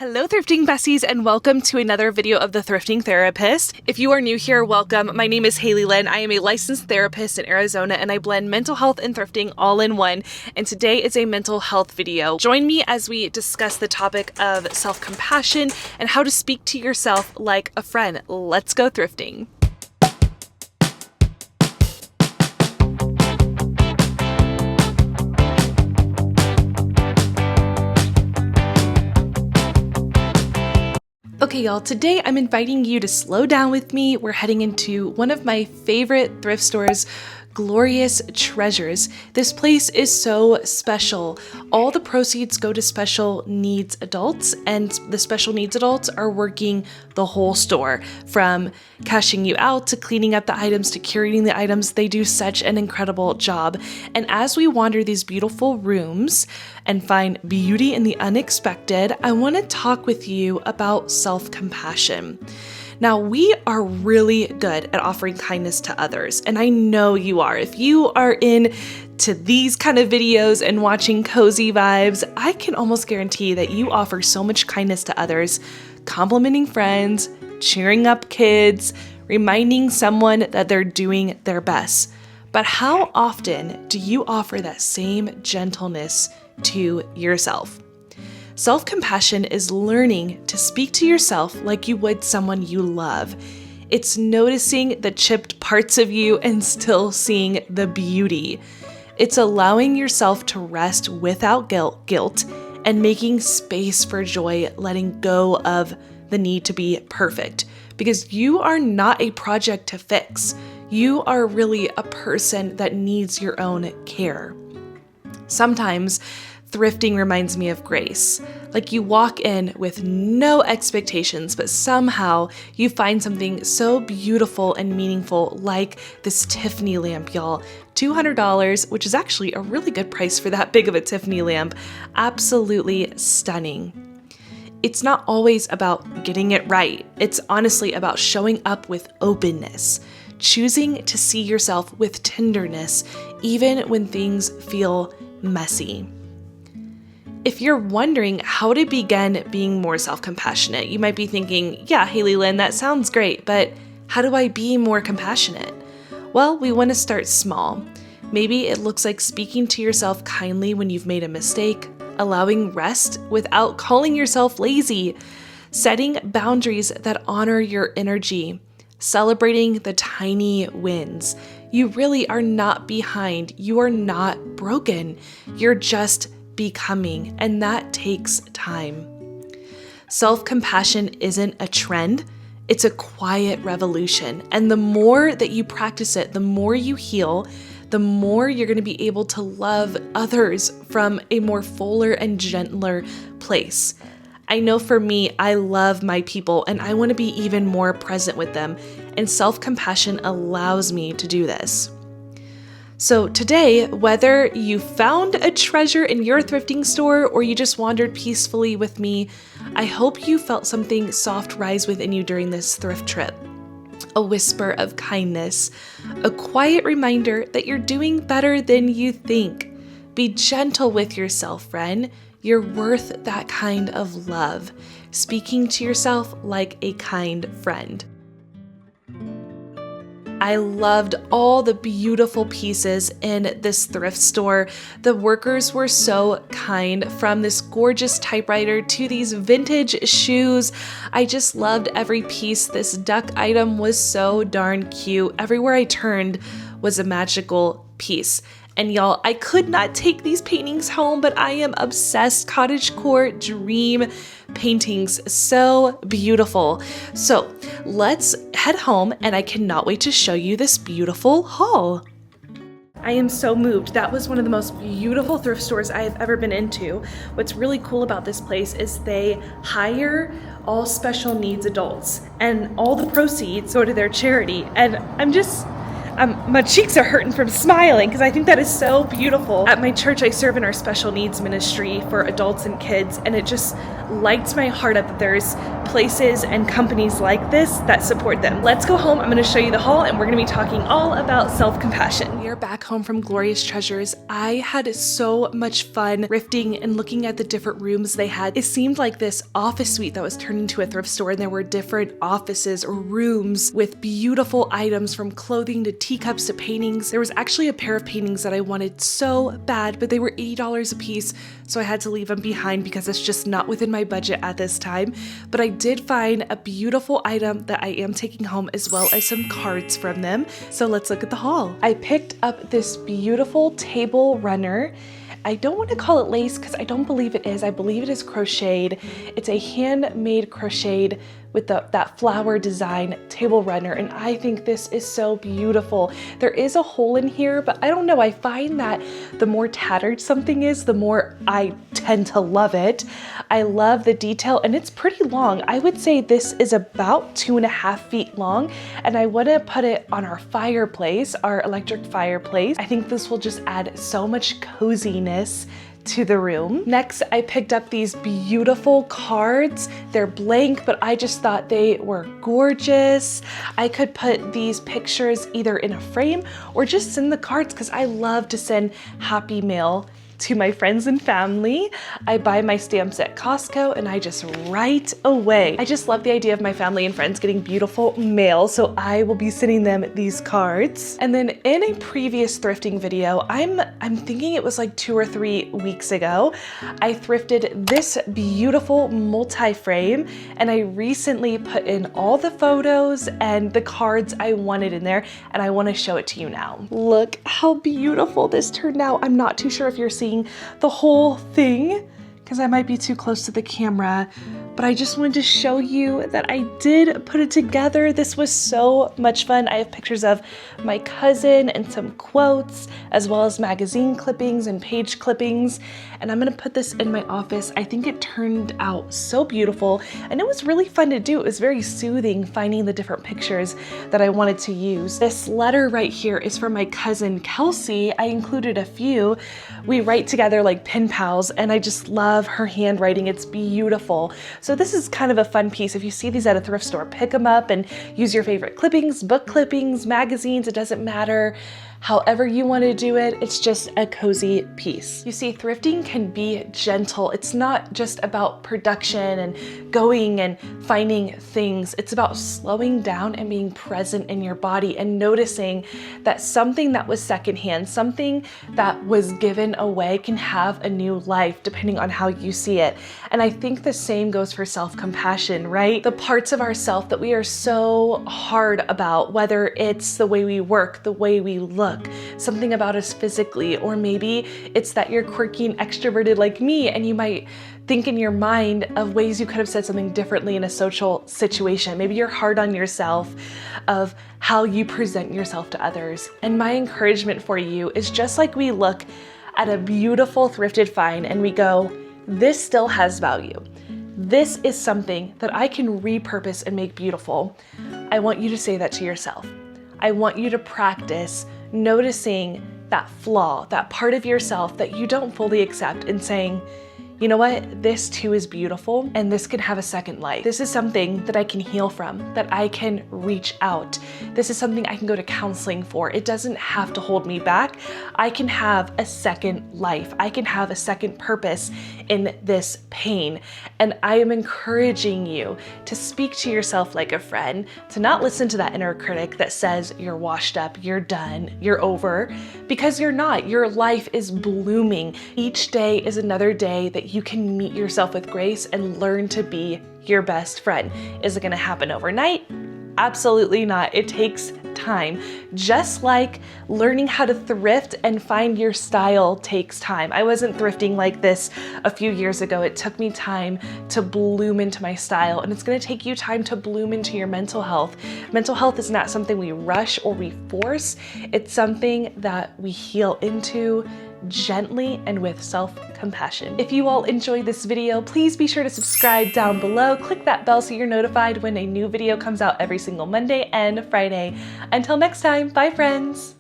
Hello thrifting besties, and welcome to another video of the Thrifting Therapist. If you are new here, welcome. My name is Haley Lynn. I am a licensed therapist in Arizona and I blend mental health and thrifting all in one. And today is a mental health video. Join me as we discuss the topic of self-compassion and how to speak to yourself like a friend. Let's go thrifting. Okay, y'all, today I'm inviting you to slow down with me. We're heading into one of my favorite thrift stores, Glorious Treasures. This place is so special. All the proceeds go to special needs adults, and the special needs adults are working the whole store, from cashing you out to cleaning up the items to curating the items. They do such an incredible job. And as we wander these beautiful rooms and find beauty in the unexpected, I want to talk with you about self-compassion. Now, we are really good at offering kindness to others, and I know you are. If you are into these kind of videos and watching cozy vibes, I can almost guarantee that you offer so much kindness to others, complimenting friends, cheering up kids, reminding someone that they're doing their best. But how often do you offer that same gentleness to yourself? Self-compassion is learning to speak to yourself like you would someone you love. It's noticing the chipped parts of you and still seeing the beauty. It's allowing yourself to rest without guilt and making space for joy, letting go of the need to be perfect. Because you are not a project to fix. You are really a person that needs your own care. Sometimes thrifting reminds me of grace. Like you walk in with no expectations, but somehow you find something so beautiful and meaningful, like this Tiffany lamp, y'all. $200, which is actually a really good price for that big of a Tiffany lamp. Absolutely stunning. It's not always about getting it right. It's honestly about showing up with openness, choosing to see yourself with tenderness, even when things feel messy. If you're wondering how to begin being more self-compassionate, you might be thinking, yeah, Haley Lynn, that sounds great, but how do I be more compassionate? Well, we want to start small. Maybe it looks like speaking to yourself kindly when you've made a mistake, allowing rest without calling yourself lazy, setting boundaries that honor your energy, celebrating the tiny wins. You really are not behind. You are not broken. You're just becoming, and that takes time. Self-compassion isn't a trend, it's a quiet revolution. And the more that you practice it, the more you heal, the more you're going to be able to love others from a more fuller and gentler place. I know for me, I love my people and I want to be even more present with them, and self-compassion allows me to do this. So today, whether you found a treasure in your thrifting store or you just wandered peacefully with me, I hope you felt something soft rise within you during this thrift trip. A whisper of kindness, a quiet reminder that you're doing better than you think. Be gentle with yourself, friend. You're worth that kind of love. Speaking to yourself like a kind friend. I loved all the beautiful pieces in this thrift store. The workers were so kind, from this gorgeous typewriter to these vintage shoes. I just loved every piece. This duck item was so darn cute. Everywhere I turned was a magical piece. And y'all, I could not take these paintings home, but I am obsessed. Cottage core dream paintings, so beautiful. So let's head home, and I cannot wait to show you this beautiful haul. I am so moved. That was one of the most beautiful thrift stores I have ever been into. What's really cool about this place is they hire all special needs adults, and all the proceeds go to their charity. And my cheeks are hurting from smiling because I think that is so beautiful. At my church, I serve in our special needs ministry for adults and kids, and it just lights my heart up that there's places and companies like this that support them. Let's go home. I'm going to show you the haul and we're going to be talking all about self-compassion. We are back home from Glorious Treasures. I had so much fun thrifting and looking at the different rooms they had. It seemed like this office suite that was turned into a thrift store, and there were different offices or rooms with beautiful items from clothing to teacups to paintings. There was actually a pair of paintings that I wanted so bad, but they were $80 a piece, so I had to leave them behind because it's just not within my budget at this time. But I did find a beautiful item that I am taking home, as well as some cards from them. So let's look at the haul. I picked up this beautiful table runner. I don't want to call it lace because I don't believe it is. I believe it is crocheted. It's a handmade crocheted with that flower design table runner, and I think this is so beautiful. There is a hole in here, but I don't know, I find that the more tattered something is, the more I tend to love it. I love the detail, and it's pretty long. I would say this is about 2.5 feet long, and I want to put it on our fireplace, our electric fireplace. I think this will just add so much coziness to the room. Next, I picked up these beautiful cards. They're blank, but I just thought they were gorgeous. I could put these pictures either in a frame or just send the cards because I love to send happy mail to my friends and family. I buy my stamps at Costco and I just write away. I just love the idea of my family and friends getting beautiful mail, so I will be sending them these cards. And then in a previous thrifting video, I'm thinking it was like 2 or 3 weeks ago, I thrifted this beautiful multi-frame, and I recently put in all the photos and the cards I wanted in there, and I want to show it to you now. Look how beautiful this turned out. I'm not too sure if you're seeing the whole thing because I might be too close to the camera, but I just wanted to show you that I did put it together. This was so much fun. I have pictures of my cousin and some quotes, as well as magazine clippings and page clippings, and I'm gonna put this in my office. I think it turned out so beautiful, and it was really fun to do. It was very soothing finding the different pictures that I wanted to use. This letter right here is from my cousin Kelsey. I included a few. We write together like pen pals, and I just love her handwriting. It's beautiful. So this is kind of a fun piece. If you see these at a thrift store, pick them up and use your favorite clippings, book clippings, magazines, it doesn't matter. However you want to do it, it's just a cozy piece. You see, thrifting can be gentle. It's not just about production and going and finding things. It's about slowing down and being present in your body and noticing that something that was secondhand, something that was given away can have a new life depending on how you see it. And I think the same goes for self-compassion, right? The parts of ourself that we are so hard about, whether it's the way we work, the way we look, something about us physically, or maybe it's that you're quirky and extroverted like me, and you might think in your mind of ways you could have said something differently in a social situation. Maybe you're hard on yourself of how you present yourself to others. And my encouragement for you is, just like we look at a beautiful thrifted find and we go, this still has value. This is something that I can repurpose and make beautiful. I want you to say that to yourself. I want you to practice noticing that flaw, that part of yourself that you don't fully accept, and saying, you know what, this too is beautiful and this can have a second life. This is something that I can heal from, that I can reach out. This is something I can go to counseling for. It doesn't have to hold me back. I can have a second life. I can have a second purpose in this pain. And I am encouraging you to speak to yourself like a friend, to not listen to that inner critic that says you're washed up, you're done, you're over, because you're not. Your life is blooming. Each day is another day that you can meet yourself with grace and learn to be your best friend. Is it gonna happen overnight? Absolutely not. It takes time. Just like learning how to thrift and find your style takes time. I wasn't thrifting like this a few years ago. It took me time to bloom into my style, and it's gonna take you time to bloom into your mental health. Mental health is not something we rush or we force. It's something that we heal into gently and with self-compassion. If you all enjoyed this video, please be sure to subscribe down below. Click that bell so you're notified when a new video comes out every single Monday and Friday. Until next time, bye friends!